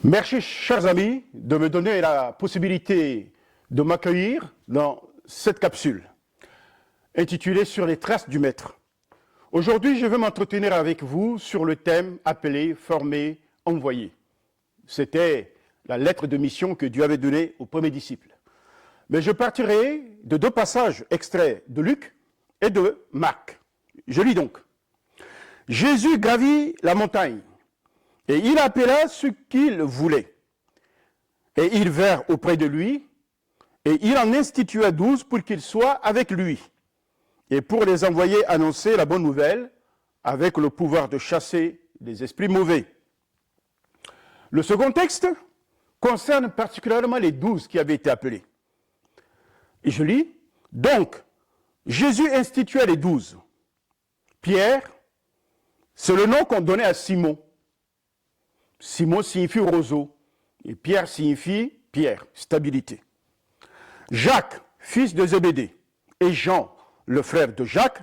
Merci, chers amis, de me donner la possibilité de m'accueillir dans cette capsule intitulée « Sur les traces du Maître ». Aujourd'hui, je vais m'entretenir avec vous sur le thème appelé « Former, envoyer ». C'était la lettre de mission que Dieu avait donnée aux premiers disciples. Mais je partirai de deux passages extraits de Luc et de Marc. Je lis donc. Jésus gravit la montagne. Et il appela ceux qu'il voulait. Et ils vinrent auprès de lui, et il en institua 12 pour qu'ils soient avec lui, et pour les envoyer annoncer la bonne nouvelle, avec le pouvoir de chasser les esprits mauvais. Le second texte concerne particulièrement les 12 qui avaient été appelés. Et je lis, donc, Jésus institua les 12. Pierre, c'est le nom qu'on donnait à Simon. Simon signifie roseau, et Pierre signifie pierre, stabilité. Jacques, fils de Zébédée, et Jean, le frère de Jacques,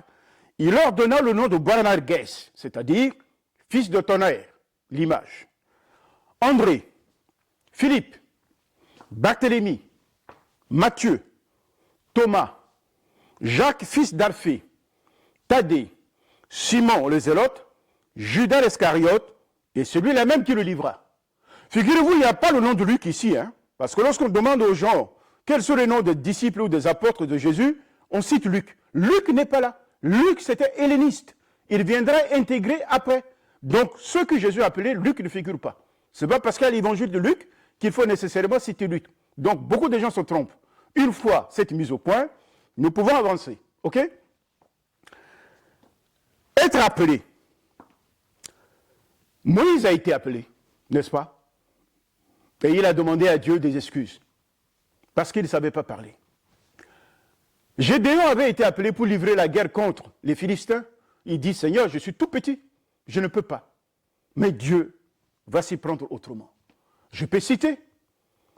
il leur donna le nom de Boanerges, c'est-à-dire fils de tonnerre, l'image. André, Philippe, Barthélemy, Matthieu, Thomas, Jacques, fils d'Alphée, Thaddée, Simon le Zélote, Judas l'Iscariote, et celui-là même qui le livra. Figurez-vous, il n'y a pas le nom de Luc ici, parce que lorsqu'on demande aux gens quels sont les noms des disciples ou des apôtres de Jésus, on cite Luc. Luc n'est pas là. Luc, c'était helléniste. Il viendrait intégrer après. Donc, ceux que Jésus a appelés, Luc ne figure pas. Ce n'est pas parce qu'il y a l'évangile de Luc qu'il faut nécessairement citer Luc. Donc, beaucoup de gens se trompent. Une fois cette mise au point, nous pouvons avancer. OK? Être appelé. Moïse a été appelé, n'est-ce pas? Et il a demandé à Dieu des excuses, parce qu'il ne savait pas parler. Gédéon avait été appelé pour livrer la guerre contre les Philistins. Il dit, Seigneur, je suis tout petit, je ne peux pas. Mais Dieu va s'y prendre autrement. Je peux citer,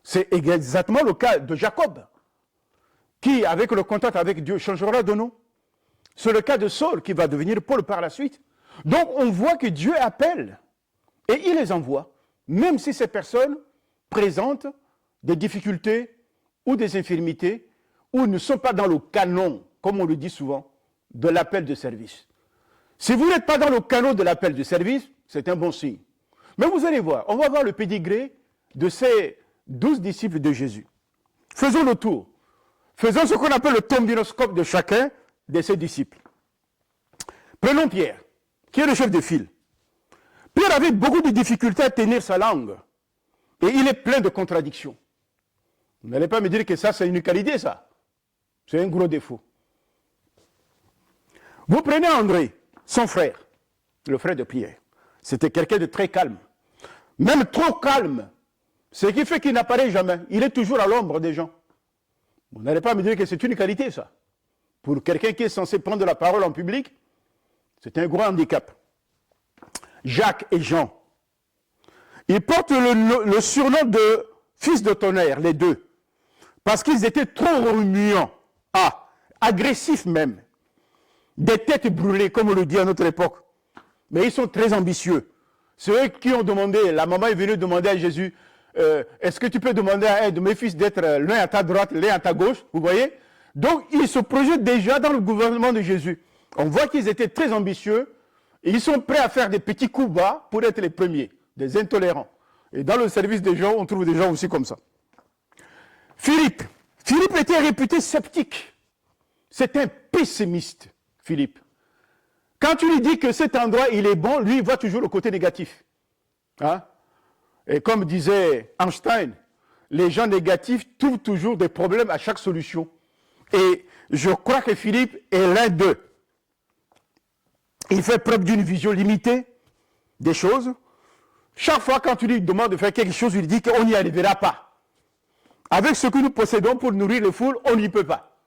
c'est exactement le cas de Jacob, qui, avec le contact avec Dieu, changera de nom. C'est le cas de Saul, qui va devenir Paul par la suite. Donc, on voit que Dieu appelle. Et il les envoie, même si ces personnes présentent des difficultés ou des infirmités, ou ne sont pas dans le canon, comme on le dit souvent, de l'appel de service. Si vous n'êtes pas dans le canon de l'appel de service, c'est un bon signe. Mais vous allez voir, on va voir le pédigré de ces 12 disciples de Jésus. Faisons le tour. Faisons ce qu'on appelle le tombinoscope de chacun de ces disciples. Prenons Pierre, qui est le chef de file. Pierre avait beaucoup de difficultés à tenir sa langue. Et il est plein de contradictions. Vous n'allez pas me dire que ça, c'est une qualité, ça. C'est un gros défaut. Vous prenez André, son frère, le frère de Pierre. C'était quelqu'un de très calme. Même trop calme. Ce qui fait qu'il n'apparaît jamais. Il est toujours à l'ombre des gens. Vous n'allez pas me dire que c'est une qualité, ça. Pour quelqu'un qui est censé prendre la parole en public, c'est un gros handicap. Jacques et Jean. Ils portent le surnom de fils de tonnerre, les deux, parce qu'ils étaient trop remuants, agressifs même, des têtes brûlées, comme on le dit à notre époque. Mais ils sont très ambitieux. C'est eux qui ont demandé, la maman est venue demander à Jésus, est-ce que tu peux demander à un de mes fils d'être l'un à ta droite, l'un à ta gauche, vous voyez? Donc ils se projettent déjà dans le gouvernement de Jésus. On voit qu'ils étaient très ambitieux, et ils sont prêts à faire des petits coups bas pour être les premiers, des intolérants. Et dans le service des gens, on trouve des gens aussi comme ça. Philippe. Philippe était réputé sceptique. C'est un pessimiste, Philippe. Quand tu lui dis que cet endroit, il est bon, lui, il voit toujours le côté négatif. Et comme disait Einstein, les gens négatifs trouvent toujours des problèmes à chaque solution. Et je crois que Philippe est l'un d'eux. Il fait preuve d'une vision limitée des choses. Chaque fois quand tu lui demandes de faire quelque chose, il dit qu'on n'y arrivera pas. Avec ce que nous possédons pour nourrir les foules, on n'y peut pas.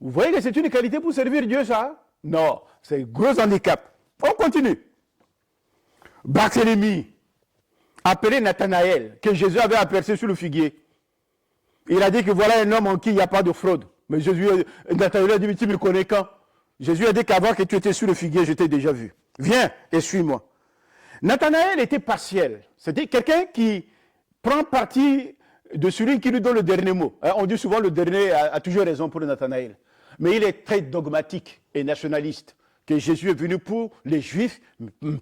Vous voyez que c'est une qualité pour servir Dieu, ça? Non, c'est un gros handicap. On continue. Barthélemy, appelé Nathanaël, que Jésus avait aperçu sur le figuier. Il a dit que voilà un homme en qui il n'y a pas de fraude. Mais Nathanaël a dit, mais tu me connais quand? Jésus a dit qu'avant que tu étais sur le figuier, je t'ai déjà vu. Viens et suis-moi. Nathanaël était partiel. C'était quelqu'un qui prend parti de celui qui lui donne le dernier mot. On dit souvent le dernier a toujours raison pour Nathanaël. Mais il est très dogmatique et nationaliste, que Jésus est venu pour les Juifs,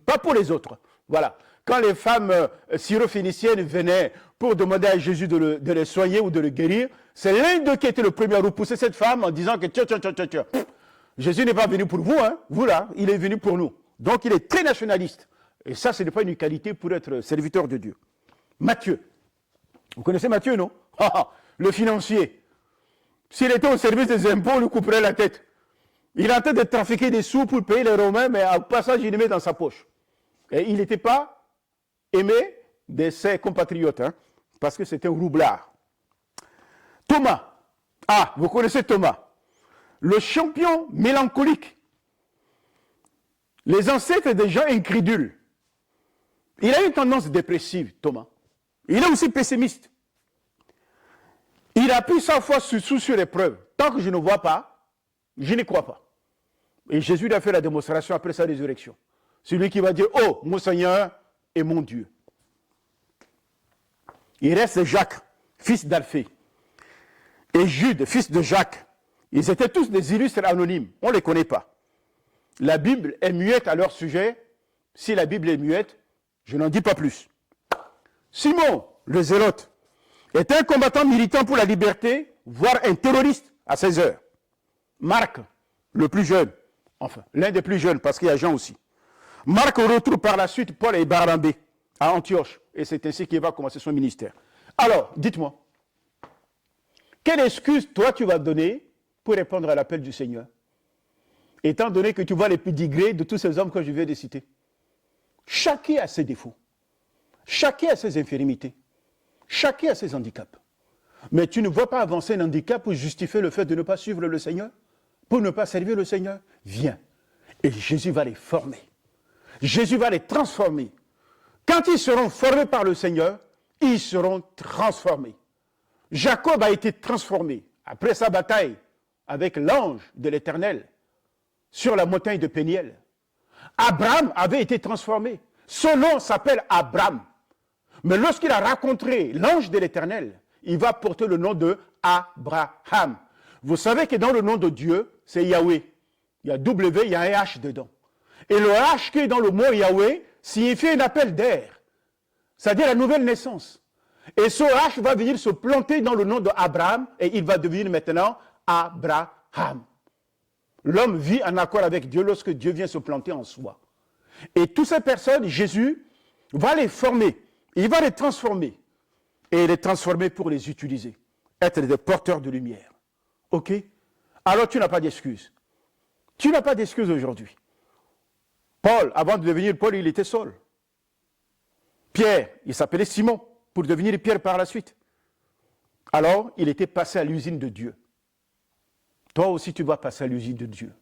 pas pour les autres. Voilà. Quand les femmes syrophéniciennes venaient pour demander à Jésus de les soigner ou de le guérir, c'est l'un d'eux qui était le premier à repousser cette femme en disant que tiens, Jésus n'est pas venu pour vous, hein, vous là, il est venu pour nous. Donc il est très nationaliste. Et ça, ce n'est pas une qualité pour être serviteur de Dieu. Matthieu. Vous connaissez Matthieu, non? Le financier. S'il était au service des impôts, on lui couperait la tête. Il est en train de trafiquer des sous pour payer les Romains, mais au passage, il les met dans sa poche. Et il n'était pas aimé de ses compatriotes, hein, parce que c'était un roublard. Thomas. Ah, vous connaissez Thomas. Le champion mélancolique. Les ancêtres des gens incrédules. Il a une tendance dépressive, Thomas. Il est aussi pessimiste. Il appuie sa foi sur l'épreuve. Tant que je ne vois pas, je n'y crois pas. Et Jésus lui a fait la démonstration après sa résurrection. Celui qui va dire, oh, mon Seigneur et mon Dieu. Il reste Jacques, fils d'Alphée, et Jude, fils de Jacques. Ils étaient tous des illustres anonymes. On ne les connaît pas. La Bible est muette à leur sujet. Si la Bible est muette, je n'en dis pas plus. Simon, le zélote, est un combattant militant pour la liberté, voire un terroriste à ses heures. Marc, le plus jeune, enfin, l'un des plus jeunes, parce qu'il y a Jean aussi. Marc retrouve par la suite Paul et Barnabé à Antioche, et c'est ainsi qu'il va commencer son ministère. Alors, dites-moi, quelle excuse toi tu vas donner pour répondre à l'appel du Seigneur, étant donné que tu vois les pédigrés de tous ces hommes que je viens de citer? Chacun a ses défauts, chacun a ses infirmités, chacun a ses handicaps. Mais tu ne vois pas avancer un handicap pour justifier le fait de ne pas suivre le Seigneur, pour ne pas servir le Seigneur. Viens. Et Jésus va les former. Jésus va les transformer. Quand ils seront formés par le Seigneur, ils seront transformés. Jacob a été transformé après sa bataille avec l'ange de l'Éternel sur la montagne de Péniel. Abraham avait été transformé. Son nom s'appelle Abraham. Mais lorsqu'il a rencontré l'ange de l'Éternel, il va porter le nom de Abraham. Vous savez que dans le nom de Dieu, c'est Yahweh. Il y a W, il y a un H dedans. Et le H qui est dans le mot Yahweh signifie un appel d'air, c'est-à-dire la nouvelle naissance. Et ce H va venir se planter dans le nom d'Abraham et il va devenir maintenant Abraham. L'homme vit en accord avec Dieu lorsque Dieu vient se planter en soi. Et toutes ces personnes, Jésus va les former, il va les transformer. Et les transformer pour les utiliser. Être des porteurs de lumière. Ok? Alors tu n'as pas d'excuse. Tu n'as pas d'excuse aujourd'hui. Paul, avant de devenir Paul, il était Saul. Pierre, il s'appelait Simon, pour devenir Pierre par la suite. Alors, il était passé à l'usine de Dieu. Toi aussi, tu vas passer à l'usine de Dieu.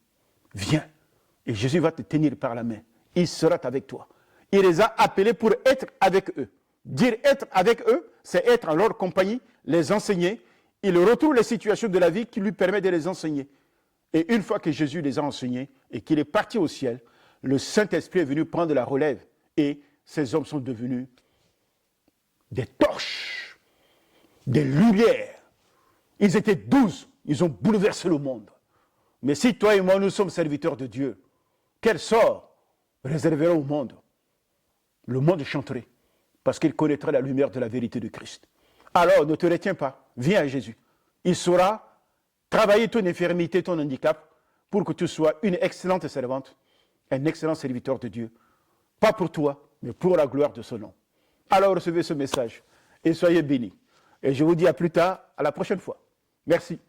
Viens. Et Jésus va te tenir par la main. Il sera avec toi. Il les a appelés pour être avec eux. Dire être avec eux, c'est être en leur compagnie, les enseigner. Il retrouve les situations de la vie qui lui permettent de les enseigner. Et une fois que Jésus les a enseignés et qu'il est parti au ciel, le Saint-Esprit est venu prendre la relève. Et ces hommes sont devenus des torches, des lumières. Ils étaient 12, ils ont bouleversé le monde. Mais si toi et moi, nous sommes serviteurs de Dieu, quel sort réserverons au monde? Le monde chanterait, parce qu'il connaîtra la lumière de la vérité de Christ. Alors, ne te retiens pas, viens à Jésus. Il saura travailler ton infirmité, ton handicap, pour que tu sois une excellente servante, un excellent serviteur de Dieu. Pas pour toi, mais pour la gloire de son nom. Alors, recevez ce message et soyez bénis. Et je vous dis à plus tard, à la prochaine fois. Merci.